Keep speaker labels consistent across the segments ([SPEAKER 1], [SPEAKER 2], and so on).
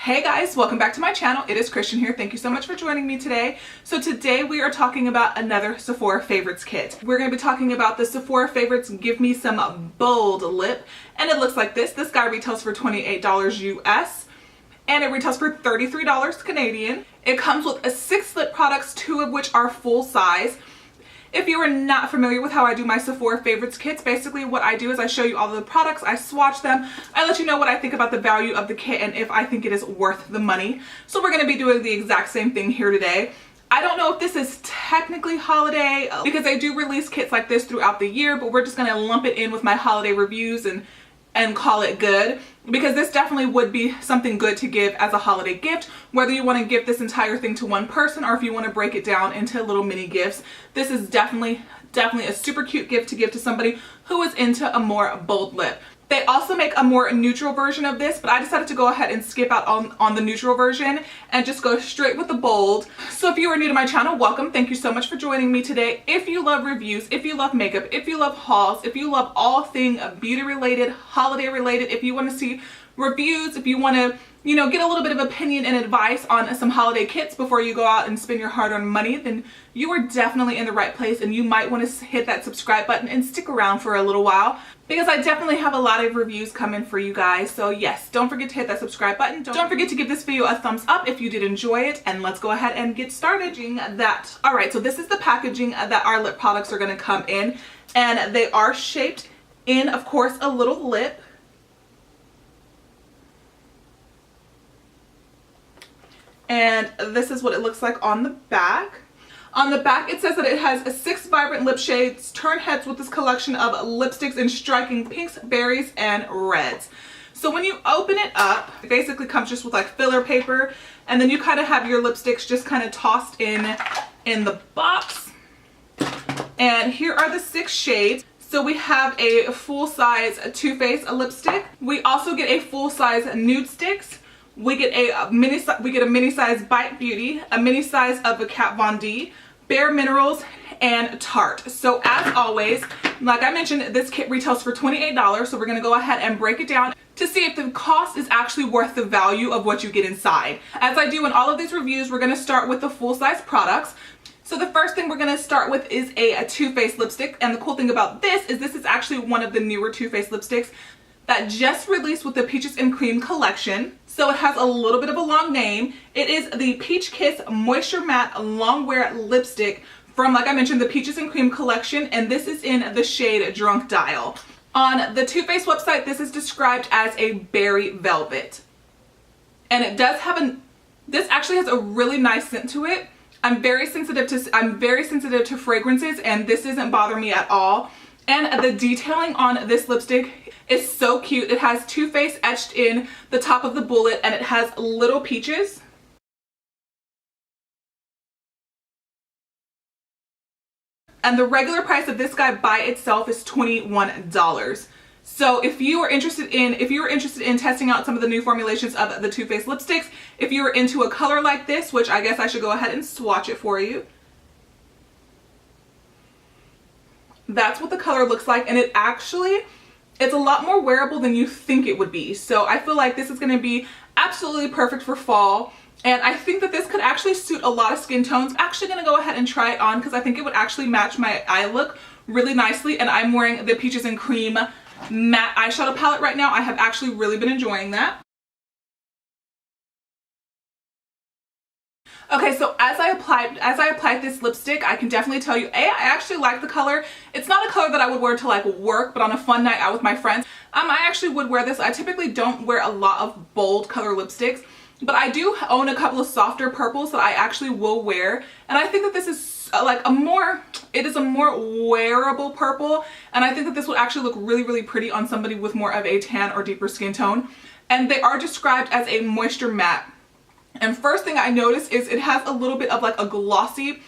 [SPEAKER 1] Hey guys, welcome back to my channel. It is Christian here. Thank you so much for joining me today. So today we are talking about another Sephora Favorites kit. We're going to be talking about the Sephora Favorites Give Me Some Bold Lip, and it looks like this. This guy retails for $28 US and it retails for $33 Canadian. It comes with 6 lip products, 2 of which are full size. If you are not familiar with how I do my Sephora Favorites kits, basically what I do is I show you all of the products, I swatch them, I let you know what I think about the value of the kit and if I think it is worth the money. So we're going to be doing the exact same thing here today. I don't know if this is technically holiday because I do release kits like this throughout the year, but we're just going to lump it in with my holiday reviews and call it good, because this definitely would be something good to give as a holiday gift, whether you want to give this entire thing to one person or if you want to break it down into little mini gifts. This is definitely a super cute gift to give to somebody who is into a more bold lip. They also make a more neutral version of this, but I decided to go ahead and skip out on the neutral version and just go straight with the bold. So if you are new to my channel, welcome. Thank you so much for joining me today. If you love reviews, if you love makeup, if you love hauls, if you love all thing beauty related, holiday related, if you want to see reviews, if you want to, you know, get a little bit of opinion and advice on some holiday kits before you go out and spend your hard-earned money, then you are definitely in the right place, and you might want to hit that subscribe button and stick around for a little while, because I definitely have a lot of reviews coming for you guys. So yes, don't forget to hit that subscribe button. Don't forget to give this video a thumbs up if you did enjoy it, and let's go ahead and get started. Alright, so this is the packaging that our lip products are going to come in, and they are shaped in, of course, a little lip. And this is what it looks like on the back. On the back, it says that it has 6 vibrant lip shades. Turn heads with this collection of lipsticks in striking pinks, berries, and reds. So when you open it up, it basically comes just with like filler paper, and then you kind of have your lipsticks just kind of tossed in the box. And here are the 6 shades. So we have a full-size Too Faced lipstick. We also get a full-size Nudestix. We get a mini size Bite Beauty, a mini size of a Kat Von D, Bareminerals, and Tarte. So as always, like I mentioned, this kit retails for $28. So we're going to go ahead and break it down to see if the cost is actually worth the value of what you get inside. As I do in all of these reviews, we're going to start with the full-size products. So the first thing we're going to start with is a Too Faced lipstick. And the cool thing about this is actually one of the newer Too Faced lipsticks that just released with the Peaches and Cream collection. So it has a little bit of a long name. It is the Peach Kiss Moisture Matte Long Wear Lipstick from, like I mentioned, the Peaches and Cream collection, and this is in the shade Drunk Dial. On the Too Faced website, this is described as a berry velvet. And it does have this actually has a really nice scent to it. I'm very sensitive to fragrances, and this doesn't bother me at all. And the detailing on this lipstick is so cute. It has Too Faced etched in the top of the bullet, and it has little peaches. And the regular price of this guy by itself is $21. So if you are interested in testing out some of the new formulations of the Too Faced lipsticks, if you are into a color like this, which I guess I should go ahead and swatch it for you. That's what the color looks like, and it's a lot more wearable than you think it would be. So I feel like this is going to be absolutely perfect for fall, and I think that this could actually suit a lot of skin tones. I'm actually going to go ahead and try it on because I think it would actually match my eye look really nicely, and I'm wearing the Peaches and Cream matte eyeshadow palette right now. I have actually really been enjoying that. Okay, so as I applied this lipstick, I can definitely tell you, I actually like the color. It's not a color that I would wear to like work, but on a fun night out with my friends, I actually would wear this. I typically don't wear a lot of bold color lipsticks, but I do own a couple of softer purples that I actually will wear, and I think that this is like a more wearable purple, and I think that this would actually look really, really pretty on somebody with more of a tan or deeper skin tone. And they are described as a moisture matte. And first thing I noticed is it has a little bit of like a glossy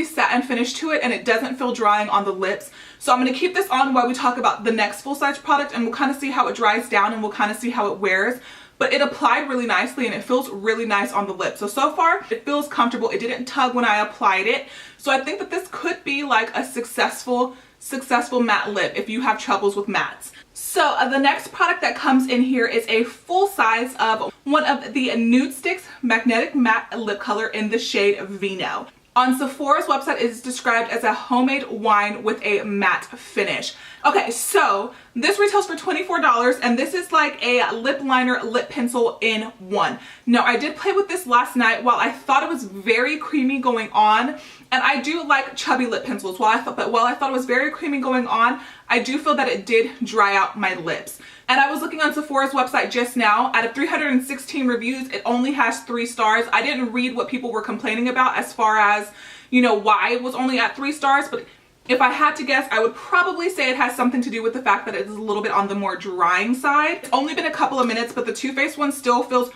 [SPEAKER 1] satin finish to it, and it doesn't feel drying on the lips. So I'm going to keep this on while we talk about the next full-size product, and we'll kind of see how it dries down, and we'll kind of see how it wears. But it applied really nicely, and it feels really nice on the lips. So far it feels comfortable. It didn't tug when I applied it. So I think that this could be like a successful matte lip if you have troubles with mattes. So the next product that comes in here is a full size of one of the Nudestix Magnetic Matte Lip Color in the shade Vino. On Sephora's website, it is described as a homemade wine with a matte finish. Okay, so this retails for $24, and this is like a lip liner lip pencil in one. Now, I did play with this last night. While I thought it was very creamy going on, and I do like chubby lip pencils, while I thought it was very creamy going on, I do feel that it did dry out my lips. And I was looking on Sephora's website just now. Out of 316 reviews, it only has 3 stars. I didn't read what people were complaining about as far as, you know, why it was only at 3 stars, but if I had to guess, I would probably say it has something to do with the fact that it's a little bit on the more drying side. It's only been a couple of minutes, but the Too Faced one still feels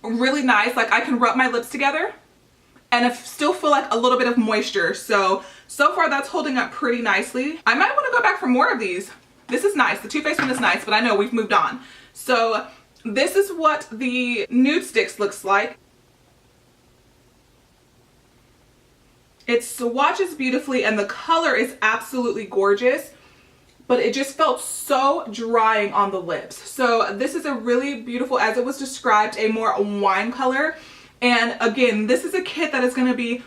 [SPEAKER 1] really nice. Like, I can rub my lips together and I still feel like a little bit of moisture. So far that's holding up pretty nicely. I might want to go back for more of these. This is nice. The Too Faced one is nice, but I know we've moved on. So this is what the Nudestix looks like. It swatches beautifully and the color is absolutely gorgeous, but it just felt so drying on the lips. So this is a really beautiful, as it was described, a more wine color. And again, this is a kit that is going to be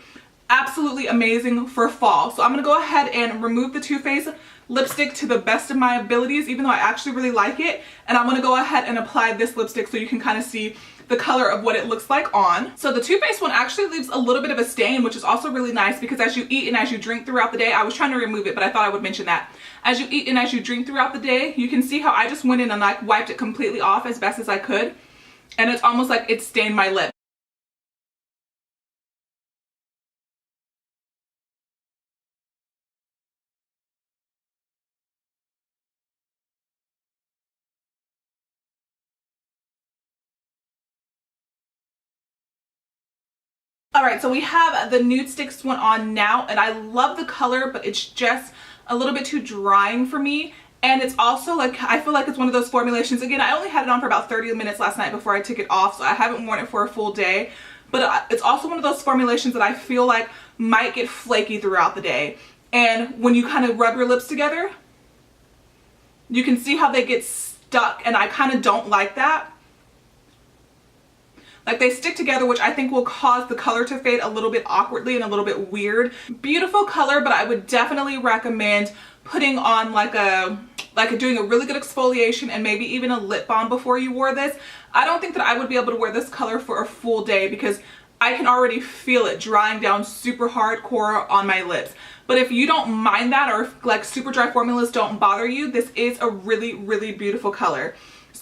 [SPEAKER 1] absolutely amazing for fall. So I'm going to go ahead and remove the Too Faced lipstick to the best of my abilities, even though I actually really like it. And I'm going to go ahead and apply this lipstick so you can kind of see the color of what it looks like on. So the Too Faced one actually leaves a little bit of a stain, which is also really nice because as you eat and as you drink throughout the day, I was trying to remove it, but I thought I would mention that. As you eat and as you drink throughout the day, you can see how I just went in and like wiped it completely off as best as I could. And it's almost like it stained my lip. Alright, so we have the Nudestix one on now, and I love the color, but it's just a little bit too drying for me. And it's also like, I feel like it's one of those formulations. Again, I only had it on for about 30 minutes last night before I took it off, so I haven't worn it for a full day. But it's also one of those formulations that I feel like might get flaky throughout the day. And when you kind of rub your lips together, you can see how they get stuck, and I kind of don't like that. Like, they stick together, which I think will cause the color to fade a little bit awkwardly and a little bit weird. Beautiful color, but I would definitely recommend putting on doing a really good exfoliation and maybe even a lip balm before you wore this. I don't think that I would be able to wear this color for a full day because I can already feel it drying down super hardcore on my lips. But if you don't mind that, or if like super dry formulas don't bother you, this is a really, really beautiful color.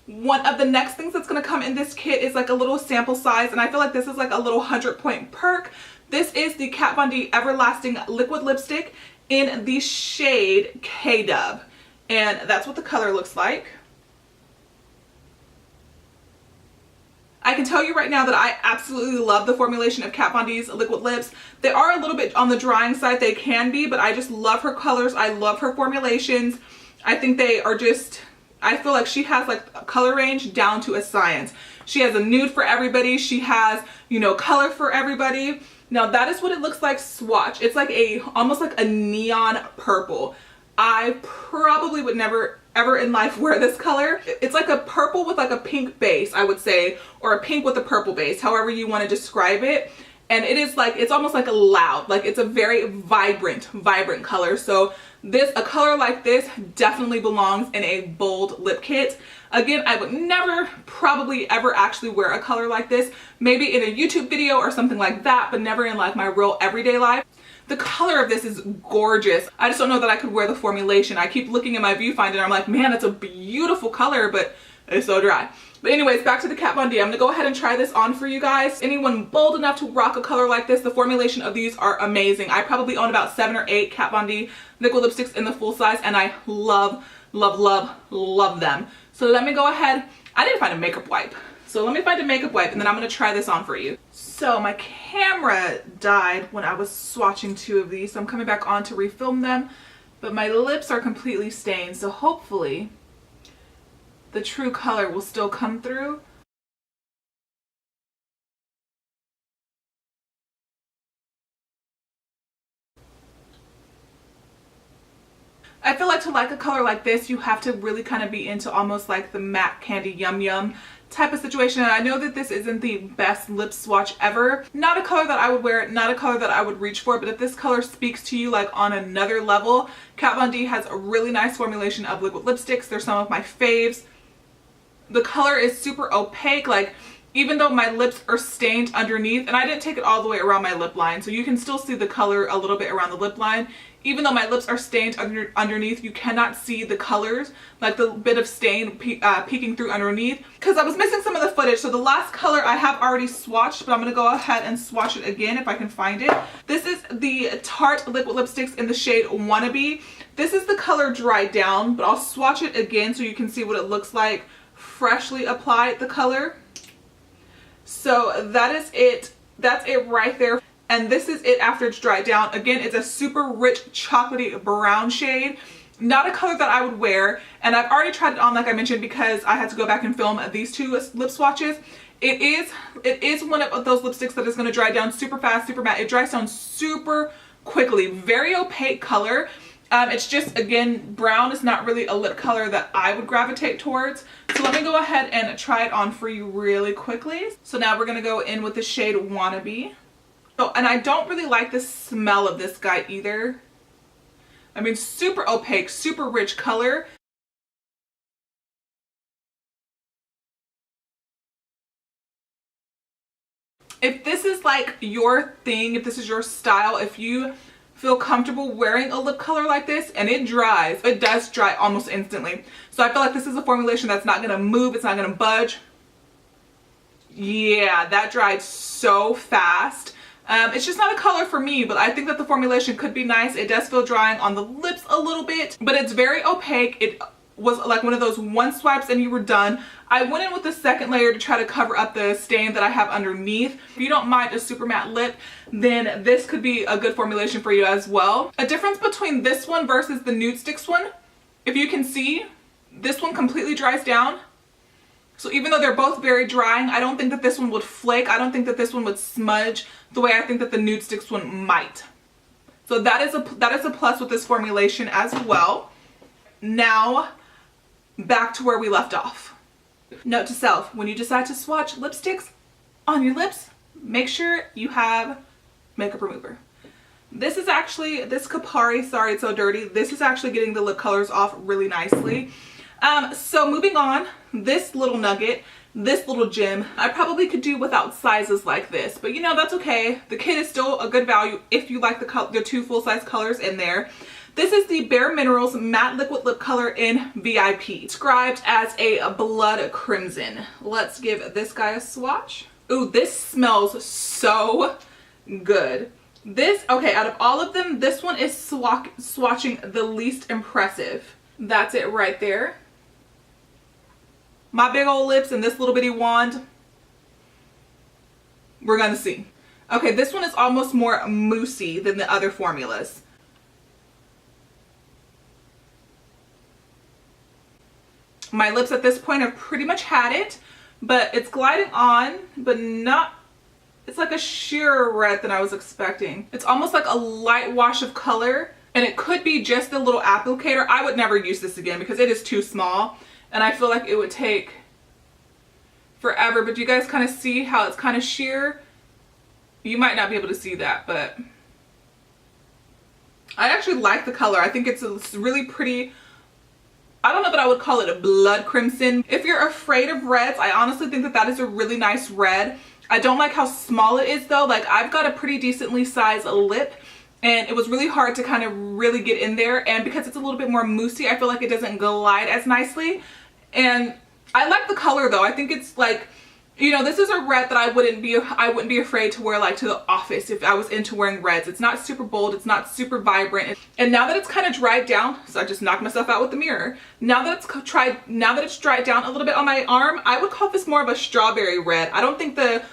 [SPEAKER 1] One of the next things that's going to come in this kit is like a little sample size, and I feel like this is like a little 100-point perk. This is the Kat Von D Everlasting Liquid Lipstick in the shade K-Dub, and that's what the color looks like. I can tell you right now that I absolutely love the formulation of Kat Von D's liquid lips. They are a little bit on the drying side, they can be, but I just love her colors. I love her formulations. I think they are just, I feel like she has like a color range down to a science. She has a nude for everybody. She has, you know, color for everybody. Now that is what it looks like swatch. It's like almost like a neon purple. I probably would never ever in life wear this color. It's like a purple with like a pink base, I would say, or a pink with a purple base, however you want to describe it. And it is like, it's almost like a loud, like it's a very vibrant color. So a color like this definitely belongs in a bold lip kit. Again, I would never probably ever actually wear a color like this, maybe in a YouTube video or something like that, but never in like my real everyday life. The color of this is gorgeous. I just don't know that I could wear the formulation. I keep looking at my viewfinder and I'm like, man, it's a beautiful color, but it's so dry. But anyways, back to the Kat Von D. I'm gonna go ahead and try this on for you guys. Anyone bold enough to rock a color like this, the formulation of these are amazing. I probably own about 7 or 8 Kat Von D liquid lipsticks in the full size, and I love, love, love, love them. So let me go ahead. I need to find a makeup wipe. So let me find a makeup wipe, and then I'm gonna try this on for you. So my camera died when I was swatching 2 of these, so I'm coming back on to refilm them, but my lips are completely stained, so hopefully the true color will still come through. I feel like to like a color like this, you have to really kind of be into almost like the matte candy yum yum type of situation. And I know that this isn't the best lip swatch ever. Not a color that I would wear, not a color that I would reach for, but if this color speaks to you like on another level, Kat Von D has a really nice formulation of liquid lipsticks. They're some of my faves. The color is super opaque, like even though my lips are stained underneath, and I didn't take it all the way around my lip line, so you can still see the color a little bit around the lip line. Even though my lips are stained underneath, you cannot see the colors, like the bit of stain peeking through underneath, because I was missing some of the footage. So the last color I have already swatched, but I'm going to go ahead and swatch it again if I can find it. This is the Tarte liquid lipsticks in the shade Wannabe. This is the color Dry Down, but I'll swatch it again so you can see what it looks like freshly applied, the color. So that is it. That's it right there. And this is it after it's dried down. Again, it's a super rich chocolatey brown shade. Not a color that I would wear. And I've already tried it on, like I mentioned, because I had to go back and film these two lip swatches. It is one of those lipsticks that is going to dry down super fast, super matte. It dries down super quickly. Very opaque color. It's just, again, brown is not really a lip color that I would gravitate towards. So let me go ahead and try it on for you really quickly. So now we're going to go in with the shade Wannabe. Oh, and I don't really like the smell of this guy either. I mean, super opaque, super rich color. If this is like your thing, if this is your style, if you feel comfortable wearing a lip color like this and it dries, it does dry almost instantly. So I feel like this is a formulation that's not going to move, it's not going to budge. Yeah, that dried so fast. It's just not a color for me, but I think that the formulation could be nice. It does feel drying on the lips a little bit, but it's very opaque. It was like one of those one swipes and you were done. I went in with the second layer to try to cover up the stain that I have underneath. If you don't mind a super matte lip, then this could be a good formulation for you as well. A difference between this one versus the Nudestix one, if you can see, this one completely dries down. So even though they're both very drying, I don't think that this one would flake. I don't think that this one would smudge the way I think that the Nudestix one might. So that is a plus with this formulation as well. Now, back to where we left off. Note to self, when you decide to swatch lipsticks on your lips, make sure you have makeup remover. This is actually, this Kapari, sorry it's so dirty, this is actually getting the lip colors off really nicely. So moving on, this little nugget, this little gem, I probably could do without sizes like this, but you know, that's okay. The kit is still a good value if you like the two full-size colors in there. This is the Bareminerals Matte Liquid Lip Color in VIP, described as a blood crimson. Let's give this guy a swatch. Ooh, this smells so good. This, okay, out of all of them, this one is swatching the least impressive. That's it right there. My big old lips and this little bitty wand, we're gonna see. Okay, this one is almost more moussey than the other formulas. My lips at this point have pretty much had it, but it's gliding on, but not, it's like a sheerer red than I was expecting. It's almost like a light wash of color, and it could be just a little applicator. I would never use this again because it is too small, and I feel like it would take forever. But do you guys kind of see how it's kind of sheer? You might not be able to see that, but I actually like the color. I think it's a really pretty, I don't know that I would call it a blood crimson. If you're afraid of reds, I honestly think that that is a really nice red. I don't like how small it is though. Like, I've got a pretty decently sized lip, and it was really hard to kind of really get in there. And because it's a little bit more moussey, I feel like it doesn't glide as nicely. And I like the color though. I think it's like, you know, this is a red that I wouldn't be afraid to wear like to the office if I was into wearing reds. It's not super bold, it's not super vibrant. And now that it's kind of dried down, so I just knocked myself out with the mirror. Now that it's dried down a little bit on my arm, I would call this more of a strawberry red. I don't think the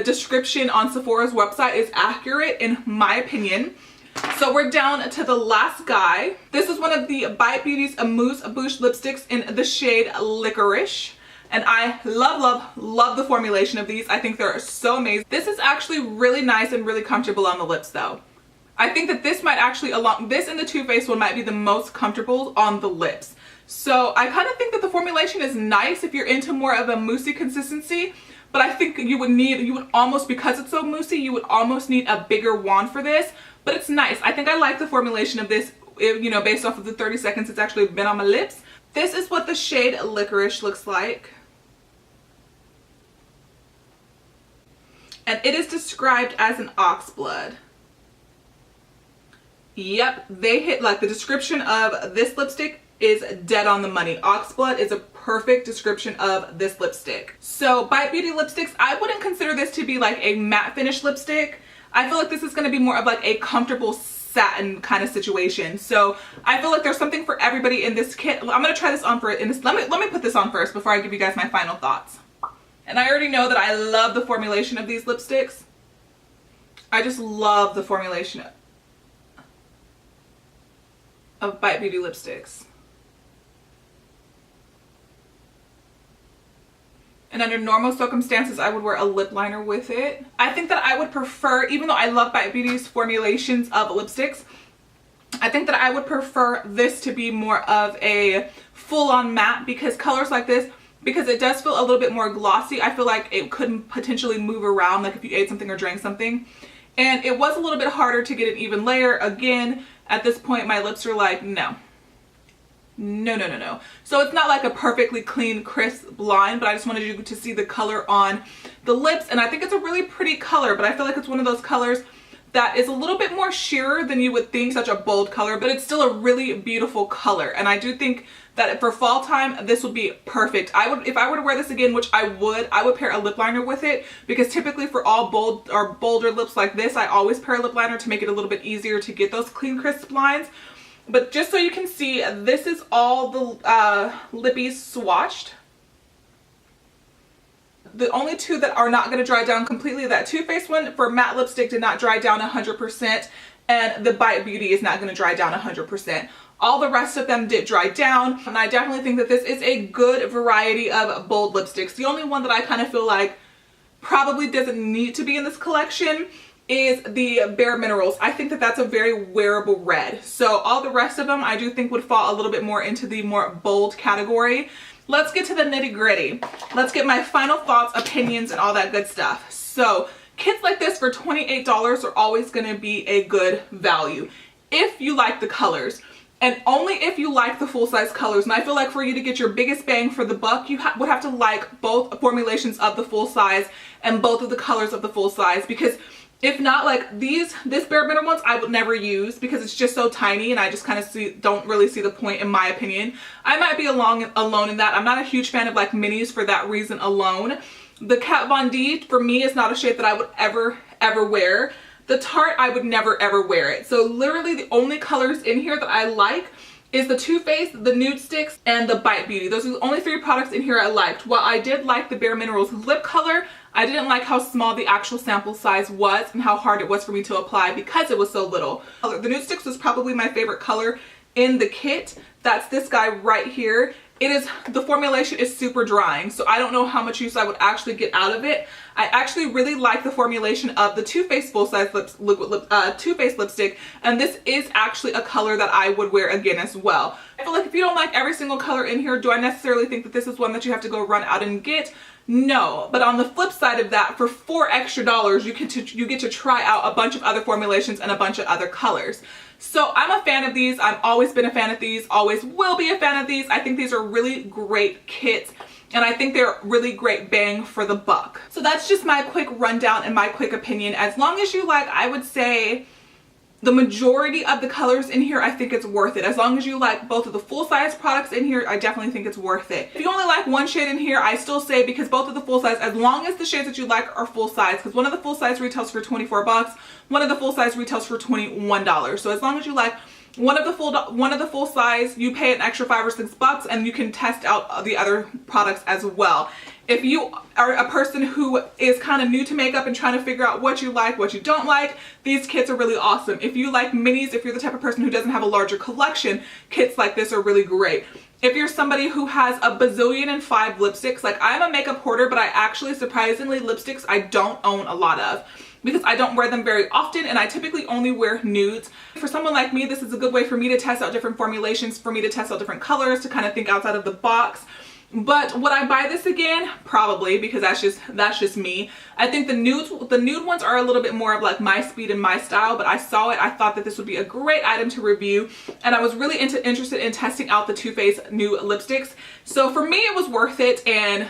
[SPEAKER 1] description on Sephora's website is accurate in my opinion. So we're down to the last guy. This is one of the Bite Beauty's Amuse Bouche lipsticks in the shade Licorice. And I love the formulation of these. I think they're so amazing. This is actually really nice and really comfortable on the lips though. I think that this might actually, this and the Too Faced one might be the most comfortable on the lips. So I kind of think that the formulation is nice if you're into more of a moussey consistency, but I think you would almost, because it's so moussey, you would almost need a bigger wand for this, but it's nice. I think I like the formulation of this, you know, based off of the 30 seconds it's actually been on my lips. This is what the shade Licorice looks like. And it is described as an oxblood. Yep, they hit, like, the description of this lipstick is dead on the money. Oxblood is a perfect description of this lipstick. So Bite Beauty lipsticks, I wouldn't consider this to be like a matte finish lipstick. I feel like this is going to be more of like a comfortable satin kind of situation. So I feel like there's something for everybody in this kit. I'm going to try this on for it. Let me put this on first before I give you guys my final thoughts. And I already know that I love the formulation of these lipsticks. I just love the formulation of Bite Beauty lipsticks. And under normal circumstances, I would wear a lip liner with it. I think that I would prefer, even though I love Bite Beauty's formulations of lipsticks, I think that I would prefer this to be more of a full-on matte, because colors like this, because it does feel a little bit more glossy, I feel like it could potentially move around, like if you ate something or drank something. And it was a little bit harder to get an even layer. Again, at this point, my lips are like, no. No, no, no, no. So it's not like a perfectly clean, crisp line, but I just wanted you to see the color on the lips. And I think it's a really pretty color, but I feel like it's one of those colors that is a little bit more sheerer than you would think, such a bold color, but it's still a really beautiful color. And I do think that for fall time, this would be perfect. If I were to wear this again, which I would pair a lip liner with it, because typically for all bold or bolder lips like this, I always pair a lip liner to make it a little bit easier to get those clean, crisp lines. But just so you can see, this is all the lippies swatched. The only two that are not going to dry down completely, that Too Faced one for matte lipstick did not dry down 100%, and the Bite Beauty is not going to dry down 100%. All the rest of them did dry down, and I definitely think that this is a good variety of bold lipsticks. The only one that I kind of feel like probably doesn't need to be in this collection is the Bareminerals. I think that that's a very wearable red. So all the rest of them I do think would fall a little bit more into the more bold category. Let's get to the nitty gritty. Let's get my final thoughts, opinions, and all that good stuff. So kits like this for $28 are always going to be a good value if you like the colors. And only if you like the full-size colors. And I feel like for you to get your biggest bang for the buck, you would have to like both formulations of the full size and both of the colors of the full size. Because if not, like this Baremineral ones I would never use because it's just so tiny, and I just kind of don't really see the point, in my opinion. I might be alone in that. I'm not a huge fan of like minis for that reason alone. The Kat Von D for me is not a shade that I would ever wear. The Tarte, I would never ever wear it. So literally the only colors in here that I like is the Too Faced, the Nudestix, and the Bite Beauty. Those are the only three products in here I liked. While I did like the Bareminerals lip color, I didn't like how small the actual sample size was and how hard it was for me to apply because it was so little. The Nudestix was probably my favorite color in the kit. That's this guy right here. The formulation is super drying, so I don't know how much use I would actually get out of it. I actually really like the formulation of the Too Faced full-size Too Faced lipstick, and this is actually a color that I would wear again as well. I feel like if you don't like every single color in here, do I necessarily think that this is one that you have to go run out and get? No, but on the flip side of that, for $4 extra, you get to try out a bunch of other formulations and a bunch of other colors. So I'm a fan of these. I've always been a fan of these, always will be a fan of these. I think these are really great kits, and I think they're really great bang for the buck. So that's just my quick rundown and my quick opinion. As long as you like, I would say, the majority of the colors in here, I think it's worth it. As long as you like both of the full-size products in here, I definitely think it's worth it. If you only like one shade in here, I still say, because both of the full-size, as long as the shades that you like are full-size, because one of the full-size retails for 24 bucks, one of the full-size retails for $21. So as long as you like one of the full size, you pay an extra $5 or $6, and you can test out the other products as well. If you are a person who is kind of new to makeup and trying to figure out what you like, what you don't like, these kits are really awesome. If you like minis, if you're the type of person who doesn't have a larger collection, kits like this are really great. If you're somebody who has a bazillion and 5 lipsticks, like I'm a makeup hoarder, but I actually, surprisingly, lipsticks I don't own a lot of because I don't wear them very often and I typically only wear nudes. For someone like me, this is a good way for me to test out different formulations, for me to test out different colors, to kind of think outside of the box. But would I buy this again? Probably, because that's just me. I think the nude ones are a little bit more of like my speed and my style, but I saw it, I thought that this would be a great item to review, and I was really interested in testing out the Too Faced new lipsticks. So for me, it was worth it, and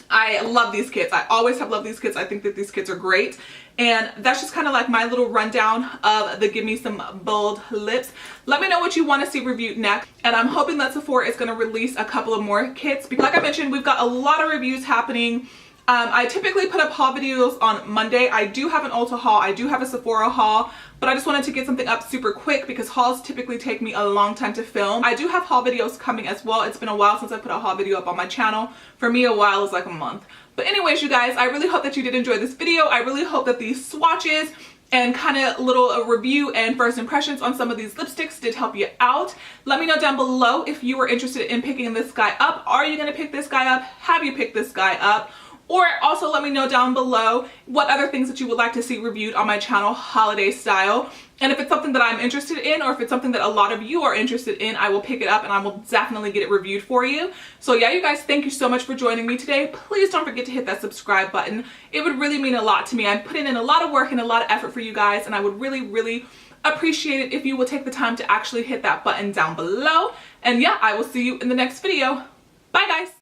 [SPEAKER 1] I love these kits. I always have loved these kits. I think that these kits are great. And that's just kind of like my little rundown of the Give Me Some Bold lips. Let me know what you want to see reviewed next. And I'm hoping that Sephora is going to release a couple of more kits. Because like I mentioned, we've got a lot of reviews happening. I typically put up haul videos on Monday. I do have an Ulta haul. I do have a Sephora haul. But I just wanted to get something up super quick because hauls typically take me a long time to film. I do have haul videos coming as well. It's been a while since I put a haul video up on my channel. For me, a while is like a month. But anyways, you guys, I really hope that you did enjoy this video. I really hope that these swatches and kind of little review and first impressions on some of these lipsticks did help you out. Let me know down below if you were interested in picking this guy up. Are you going to pick this guy up? Have you picked this guy up? Or also let me know down below what other things that you would like to see reviewed on my channel, holiday style. And if it's something that I'm interested in, or if it's something that a lot of you are interested in, I will pick it up and I will definitely get it reviewed for you. So yeah, you guys, thank you so much for joining me today. Please don't forget to hit that subscribe button. It would really mean a lot to me. I'm putting in a lot of work and a lot of effort for you guys, and I would really, really appreciate it if you will take the time to actually hit that button down below. And yeah, I will see you in the next video. Bye guys.